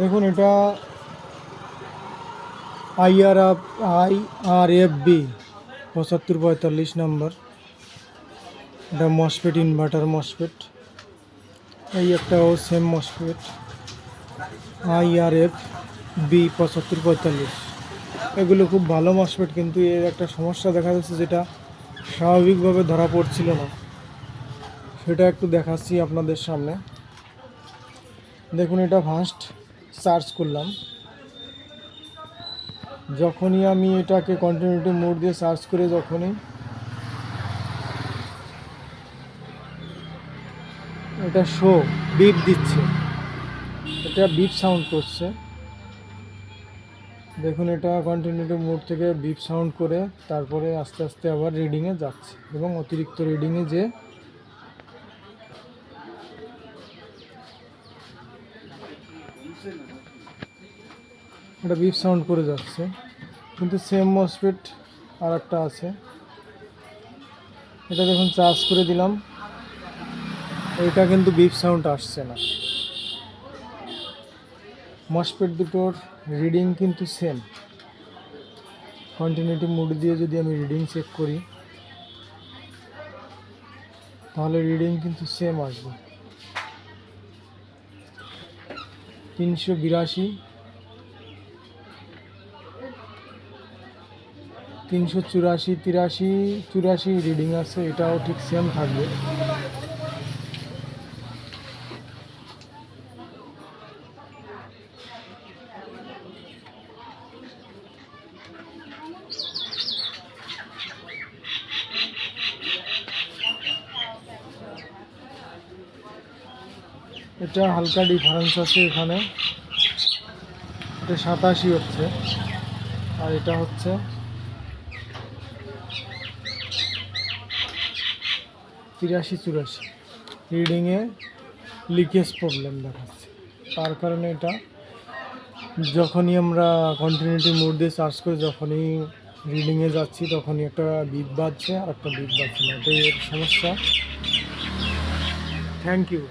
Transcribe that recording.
দেখুন এটা IRFB 7545 নম্বর। এটা মসফেট, ইনভার্টার মসফেট। এই একটাও সেম মসফেট IRFB 7545। এগুলো খুব ভালো মসফেট, কিন্তু এর একটা সমস্যা দেখা যাচ্ছে যেটা স্বাভাবিকভাবে ধরা পড়ছিল না, সেটা একটু দেখাচ্ছি আপনাদের সামনে। দেখুন এটা ফার্স্ট সার্চ করলাম, যখনই আমি এটাকে কন্টিনিউটি মোড দিয়ে সার্চ করে যখনই এটা বিপ দিচ্ছে, এটা বিপ সাউন্ড করছে। দেখুন এটা কন্টিনিউটি মোড থেকে বিপ সাউন্ড করে তারপরে আস্তে আস্তে আবার রিডিংয়ে যাচ্ছে, এবং অতিরিক্ত রিডিংয়ে যে এটা বিপ সাউন্ড করে যাচ্ছে। কিন্তু সেম মসফেট আর একটা আছে, এটা দেখুন চার্জ করে দিলাম, এটা কিন্তু বিপ সাউন্ড আসছে না। মসফেট দুটোর রিডিং কিন্তু সেম। কন্টিনিউটি মোড দিয়ে যদি আমি রিডিং চেক করি তাহলে রিডিং কিন্তু সেম আসবে। 382, 384, 83, 84 রিডিং আছে, এটাও ঠিক সেম থাকবে। এটা হালকা ডিফারেন্স আছে এখানে, এটা 87 হচ্ছে, আর এটা হচ্ছে 83, 84 রিডিংয়ে লিকেজ প্রবলেম দেখাচ্ছে। তার কারণে এটা যখনই আমরা কন্টিনিউটি মোড দিয়ে সার্চ করে যখনই রিডিংয়ে যাচ্ছি তখনই একটা বিপ বাজছে আর একটা বিপ বাজছে না, এটাই এর সমস্যা। Thank you.